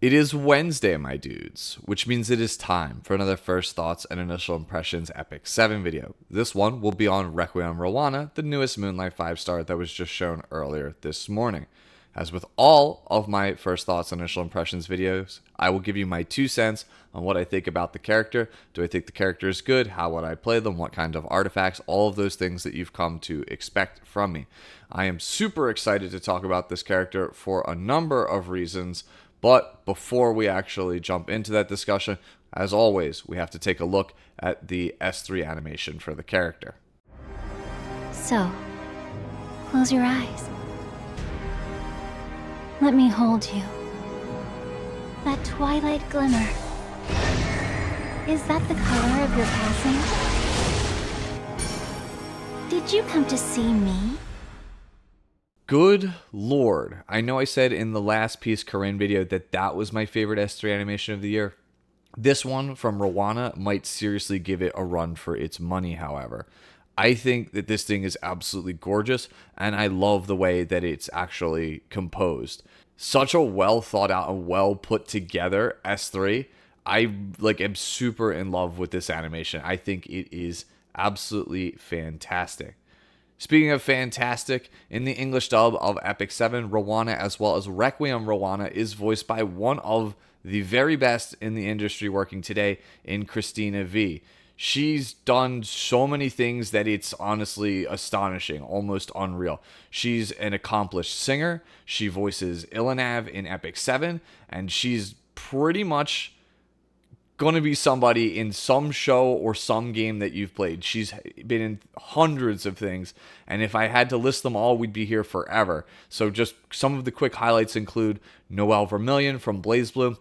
It is Wednesday, my dudes, which means it is time for another First Thoughts and Initial Impressions Epic 7 video. This one will be on Requiem Roana, the newest Moonlight 5-star that was just shown earlier this morning. As with all of my First Thoughts and Initial Impressions videos, I will give you my 2 cents on what I think about the character. Do I think the character is good? How would I play them? What kind of artifacts? All of those things that you've come to expect from me. I am super excited to talk about this character for a number of reasons. But before we actually jump into that discussion, as always, we have to take a look at the S3 animation for the character. So, close your eyes. Let me hold you. That twilight glimmer. Is that the color of your passing? Did you come to see me? Good lord. I know I said in the last piece Corinne video that was my favorite S3 animation of the year. This one from Roana might seriously give it a run for its money, however. I think that this thing is absolutely gorgeous, and I love the way that it's actually composed. Such a well thought out and well put together S3. I am super in love with this animation. I think it is absolutely fantastic. Speaking of fantastic, in the English dub of Epic 7, Roana as well as Requiem Roana is voiced by one of the very best in the industry working today in Christina V. She's done so many things that it's honestly astonishing, almost unreal. She's an accomplished singer. She voices Ilanav in Epic 7, and she's pretty much going to be somebody in some show or some game that you've played. She's been in hundreds of things, and if I had to list them all, we'd be here forever. So just some of the quick highlights include Noelle Vermillion from BlazBlue,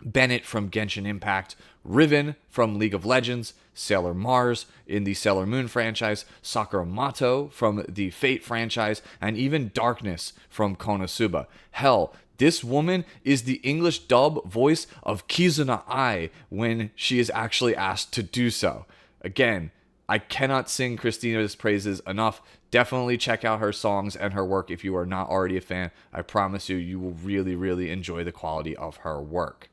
Bennett from Genshin Impact, Riven from League of Legends, Sailor Mars in the Sailor Moon franchise, Sakura Mato from the Fate franchise, and even Darkness from Konosuba. Hell, this woman is the English dub voice of Kizuna Ai when she is actually asked to do so. Again, I cannot sing Christina's praises enough. Definitely check out her songs and her work if you are not already a fan. I promise you, you will really, really enjoy the quality of her work.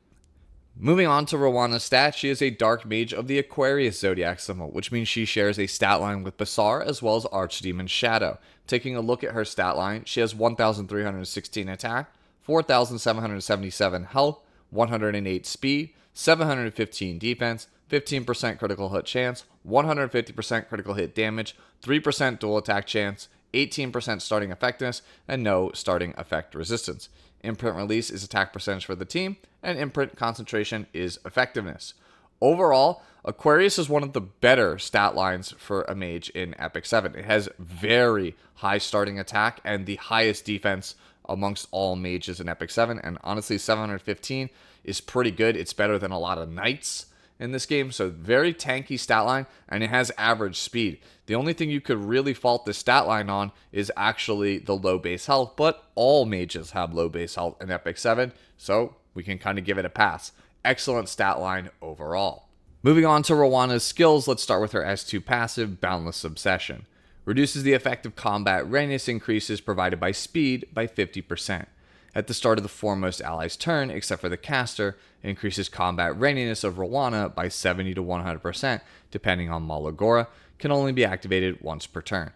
Moving on to Roana's stats, she is a Dark Mage of the Aquarius zodiac symbol, which means she shares a stat line with Basar as well as Archdemon Shadow. Taking a look at her stat line, she has 1,316 attack, 4,777 health, 108 speed, 715 defense, 15% critical hit chance, 150% critical hit damage, 3% dual attack chance, 18% starting effectiveness, and no starting effect resistance. Imprint release is attack percentage for the team, and imprint concentration is effectiveness. Overall, Aquarius is one of the better stat lines for a mage in Epic 7. It has very high starting attack and the highest defense amongst all mages in Epic 7, and honestly 715 is pretty good. It's better than a lot of knights in this game, so very tanky stat line, and it has average speed. The only thing you could really fault this stat line on is actually the low base health, but all mages have low base health in Epic 7, so we can kind of give it a pass. Excellent stat line overall. Moving on to Roana's skills, let's start with her S2 passive, Boundless Obsession. Reduces the effect of combat readiness increases provided by speed by 50%. At the start of the foremost ally's turn, except for the caster, it increases combat readiness of Roana by 70 to 100%, depending on Malagora, can only be activated once per turn.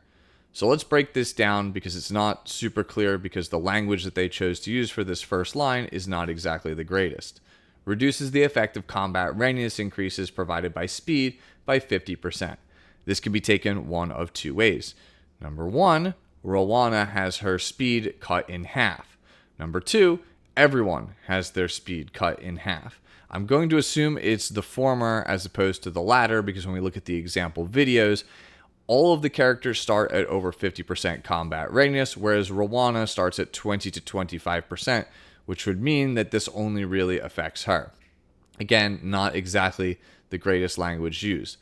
So let's break this down because it's not super clear because the language that they chose to use for this first line is not exactly the greatest. Reduces the effect of combat readiness increases provided by speed by 50%. This can be taken one of two ways. Number one, Roana has her speed cut in half. Number two, everyone has their speed cut in half. I'm going to assume it's the former as opposed to the latter because when we look at the example videos, all of the characters start at over 50% combat readiness, whereas Roana starts at 20 to 25%, which would mean that this only really affects her. Again, not exactly the greatest language used.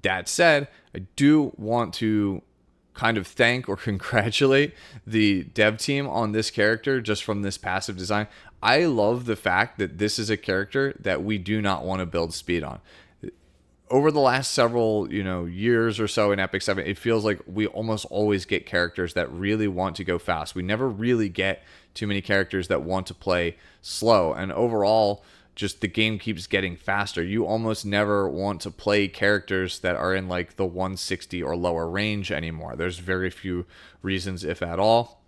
That said, I do want to kind of thank or congratulate the dev team on this character just from this passive design. I love the fact that this is a character that we do not want to build speed on. over the last several, years or so in Epic 7, it feels like we almost always get characters that really want to go fast. We never really get too many characters that want to play slow. And overall, just the game keeps getting faster. You almost never want to play characters that are in like the 160 or lower range anymore. There's very few reasons, if at all,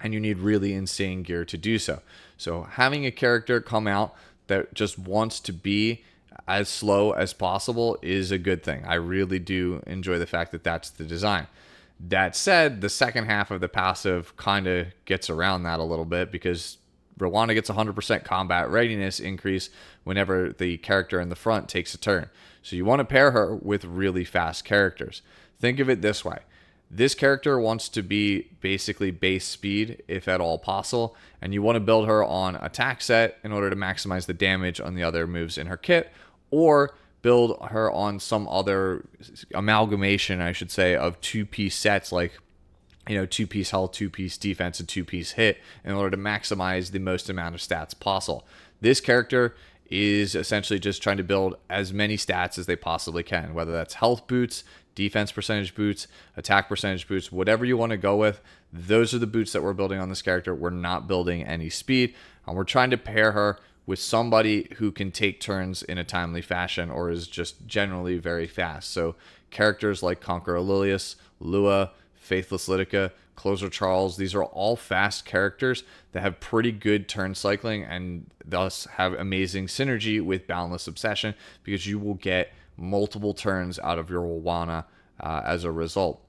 and you need really insane gear to do so. So having a character come out that just wants to be as slow as possible is a good thing. I really do enjoy the fact that that's the design. That said, the second half of the passive kind of gets around that a little bit, because Roana gets 100% combat readiness increase whenever the character in the front takes a turn. So you want to pair her with really fast characters. Think of it this way. This character wants to be basically base speed, if at all possible, and you want to build her on attack set in order to maximize the damage on the other moves in her kit, or build her on some other amalgamation, I should say, of two-piece sets, like, two-piece health, two-piece defense, and two-piece hit, in order to maximize the most amount of stats possible. This character is essentially just trying to build as many stats as they possibly can, whether that's health boots, defense percentage boots, attack percentage boots, whatever you want to go with. Those are the boots that we're building on this character. We're not building any speed, and we're trying to pair her with somebody who can take turns in a timely fashion or is just generally very fast. So characters like Conqueror Lilius, Lua, Faithless Litica, Closer Charles, these are all fast characters that have pretty good turn cycling and thus have amazing synergy with Boundless Obsession, because you will get multiple turns out of your Roana as a result.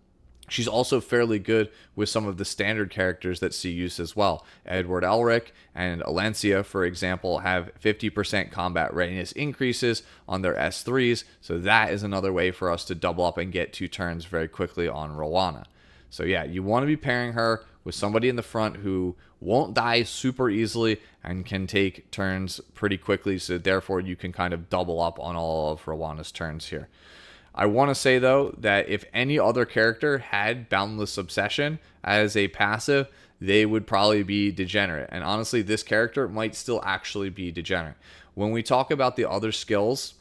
She's also fairly good with some of the standard characters that see use as well. Edward Elric and Alencia, for example, have 50% combat readiness increases on their S3s, so that is another way for us to double up and get 2 turns very quickly on Roana. So yeah, you want to be pairing her with somebody in the front who won't die super easily and can take turns pretty quickly, so therefore you can kind of double up on all of Roana's turns here. I want to say, though, that if any other character had Boundless Obsession as a passive, they would probably be degenerate. And honestly, this character might still actually be degenerate. When we talk about the other skills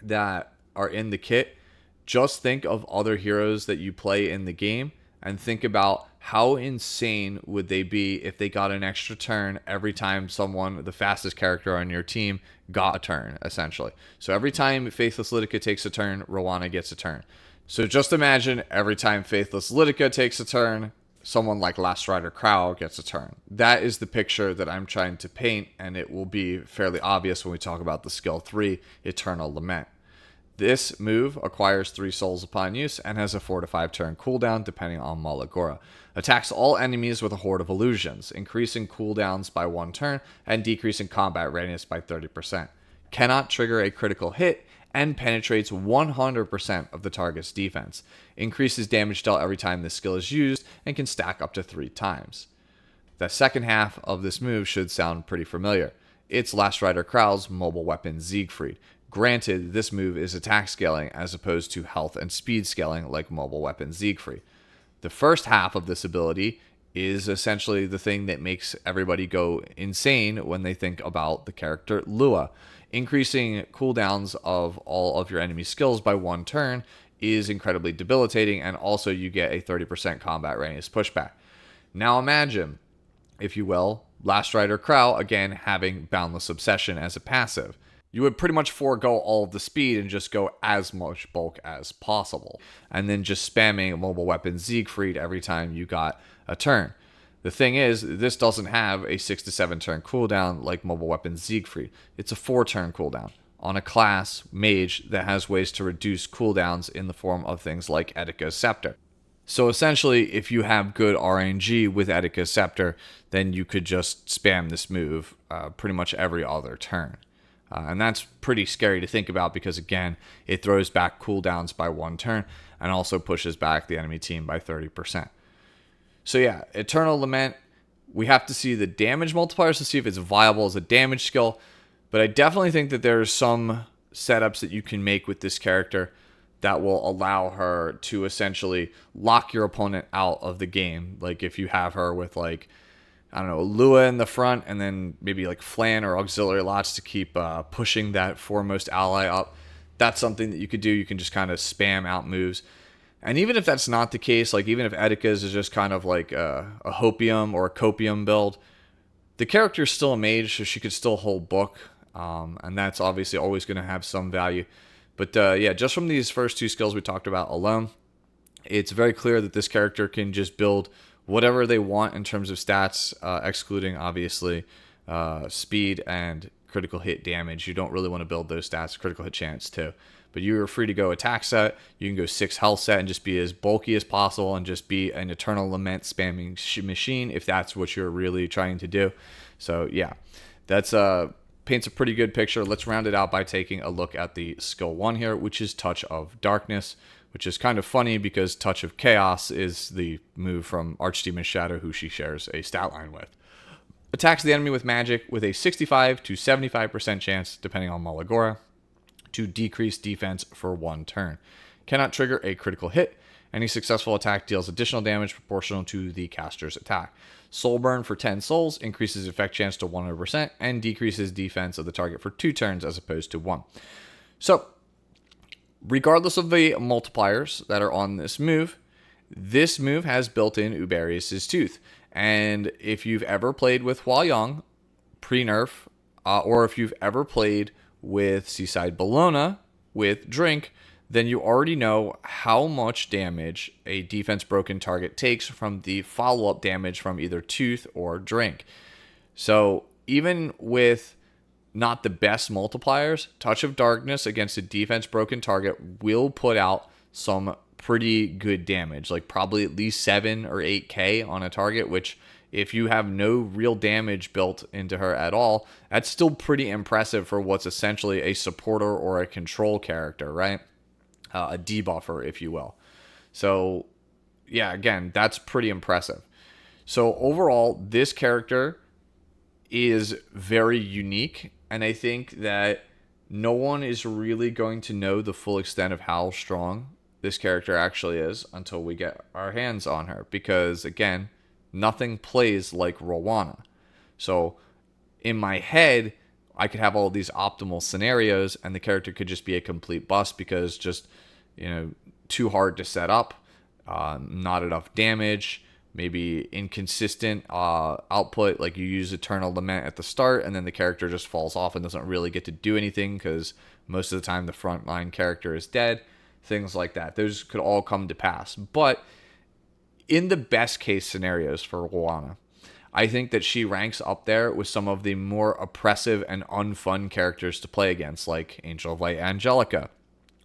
that are in the kit, just think of other heroes that you play in the game and think about how insane would they be if they got an extra turn every time someone, the fastest character on your team, got a turn, essentially. So every time Faithless Litica takes a turn, Roana gets a turn. So just imagine every time Faithless Litica takes a turn, someone like Last Rider Crow gets a turn. That is the picture that I'm trying to paint, and it will be fairly obvious when we talk about the skill 3, Eternal Lament. This move acquires 3 souls upon use and has a 4 to 5 turn cooldown depending on Malagora. Attacks all enemies with a horde of illusions, increasing cooldowns by 1 turn and decreasing combat readiness by 30%. Cannot trigger a critical hit and penetrates 100% of the target's defense. Increases damage dealt every time this skill is used and can stack up to 3 times. The second half of this move should sound pretty familiar. It's Last Rider Krau's mobile weapon Siegfried. Granted, this move is attack scaling as opposed to health and speed scaling like mobile weapon Siegfried. The first half of this ability is essentially the thing that makes everybody go insane when they think about the character Lua. Increasing cooldowns of all of your enemy skills by 1 turn is incredibly debilitating, and also you get a 30% combat readiness pushback. Now imagine, if you will, Last Rider Crow again having Boundless Obsession as a passive. You would pretty much forego all of the speed and just go as much bulk as possible, and then just spamming mobile weapon Siegfried every time you got a turn. The thing is, this doesn't have a 6 to 7 turn cooldown like mobile weapon Siegfried. It's a 4 turn cooldown on a class, Mage, that has ways to reduce cooldowns in the form of things like Thiccest Scepter. So essentially, if you have good RNG with Thiccest Scepter, then you could just spam this move pretty much every other turn. And that's pretty scary to think about because, again, it throws back cooldowns by 1 turn and also pushes back the enemy team by 30%. So yeah, Eternal Lament, we have to see the damage multipliers to see if it's viable as a damage skill, but I definitely think that there are some setups that you can make with this character that will allow her to essentially lock your opponent out of the game. Like if you have her with like, I don't know, Lua in the front and then maybe like Flan or auxiliary lots to keep pushing that foremost ally up. that's something that you could do. You can just kind of spam out moves. And even if that's not the case, like even if Etika is just kind of like a hopium or a copium build, the character is still a mage, so she could still hold book. And that's obviously always going to have some value. But yeah, just from these first two skills we talked about alone, it's very clear that this character can just build whatever they want in terms of stats, excluding obviously speed and critical hit damage. You don't really want to build those stats, critical hit chance too. But you're free to go attack set. You can go 6 health set and just be as bulky as possible and just be an Eternal Lament spamming machine if that's what you're really trying to do. So yeah, that's paints a pretty good picture. Let's round it out by taking a look at the skill 1 here, which is Touch of Darkness, which is kind of funny because Touch of Chaos is the move from Archdemon Shadow, who she shares a stat line with. Attacks the enemy with magic with a 65 to 75% chance, depending on Malagora, to decrease defense for 1 turn. Cannot trigger a critical hit. Any successful attack deals additional damage proportional to the caster's attack. Soul Burn for 10 souls increases effect chance to 100% and decreases defense of the target for 2 turns as opposed to 1. So, regardless of the multipliers that are on this move has built-in Uberius' Tooth. And if you've ever played with Hua-Young pre-nerf, or if you've ever played with Seaside Bologna with Drink, then you already know how much damage a defense broken target takes from the follow-up damage from either Tooth or Drink. So even with not the best multipliers, Touch of Darkness against a defense broken target will put out some pretty good damage, like probably at least 7 or 8k on a target, which if you have no real damage built into her at all, that's still pretty impressive for what's essentially a supporter or a control character, right? A debuffer, if you will. So, yeah, again, that's pretty impressive. So, overall, this character is very unique, and I think that no one is really going to know the full extent of how strong this character actually is until we get our hands on her, because, again, nothing plays like Roana. So in my head, I could have all these optimal scenarios and the character could just be a complete bust because just, too hard to set up, not enough damage, maybe inconsistent output, like you use Eternal Lament at the start and then the character just falls off and doesn't really get to do anything because most of the time the frontline character is dead, things like that. Those could all come to pass. But in the best case scenarios for Roana, I think that she ranks up there with some of the more oppressive and unfun characters to play against, like Angel of Light Angelica,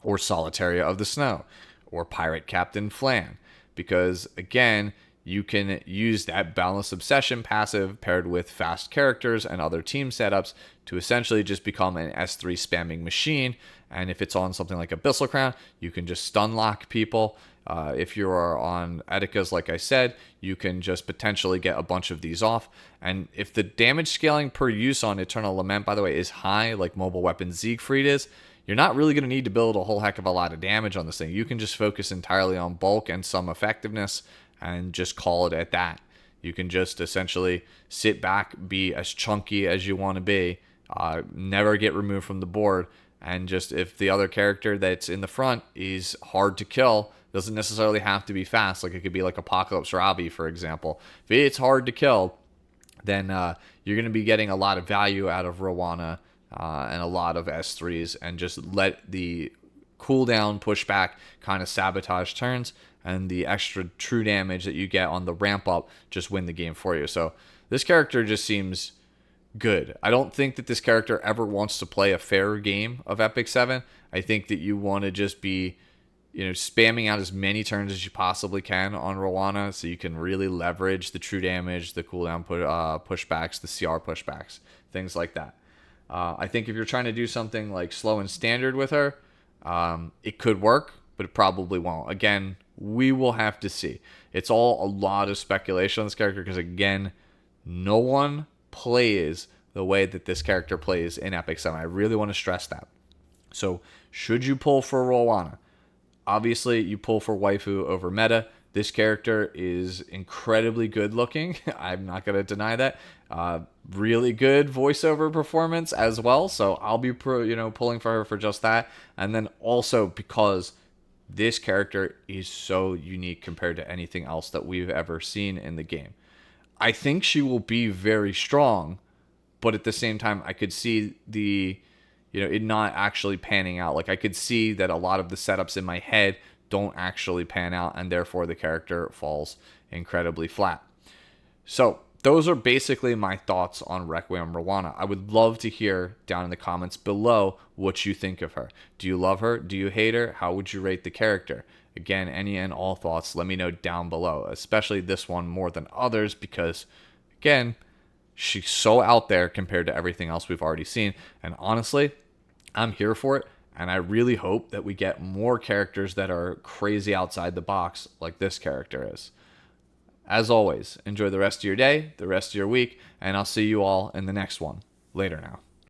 or Solitaria of the Snow, or Pirate Captain Flan. Because, again, you can use that Boundless Obsession passive paired with fast characters and other team setups to essentially just become an S3 spamming machine. And if it's on something like Abyssal Crown, you can just stun lock people. If you are on Etika's, like I said, you can just potentially get a bunch of these off. And if the damage scaling per use on Eternal Lament, by the way, is high, like Mobile Weapon Siegfried is, you're not really going to need to build a whole heck of a lot of damage on this thing. You can just focus entirely on bulk and some effectiveness and just call it at that. You can just essentially sit back, be as chunky as you want to be, never get removed from the board, and just if the other character that's in the front is hard to kill, doesn't necessarily have to be fast. Like it could be like Apocalypse Ravi, for example. If it's hard to kill, then you're going to be getting a lot of value out of Roana and a lot of S3s, and just let the cooldown pushback kind of sabotage turns, and the extra true damage that you get on the ramp up just win the game for you. So this character just seems good. I don't think that this character ever wants to play a fair game of Epic 7. I think that you want to just be spamming out as many turns as you possibly can on Roana so you can really leverage the true damage, the cooldown pushbacks, the CR pushbacks, things like that. I think if you're trying to do something like slow and standard with her, it could work, but it probably won't. Again, we will have to see. It's all a lot of speculation on this character because, again, no one plays the way that this character plays in Epic 7. I really want to stress that. So, should you pull for Roana? Obviously, you pull for waifu over meta. This character is incredibly good looking. I'm not going to deny that. Really good voiceover performance as well. So I'll be pulling for her for just that. And then also because this character is so unique compared to anything else that we've ever seen in the game. I think she will be very strong, but at the same time, I could see it not actually panning out. Like I could see that a lot of the setups in my head don't actually pan out, and therefore the character falls incredibly flat. So those are basically my thoughts on Requiem Roana. I would love to hear down in the comments below what you think of her. Do you love her? Do you hate her? How would you rate the character? Again, any and all thoughts, let me know down below, especially this one more than others because, again, she's so out there compared to everything else we've already seen. And honestly, I'm here for it. And I really hope that we get more characters that are crazy outside the box like this character is. As always, enjoy the rest of your day, the rest of your week, and I'll see you all in the next one. Later now.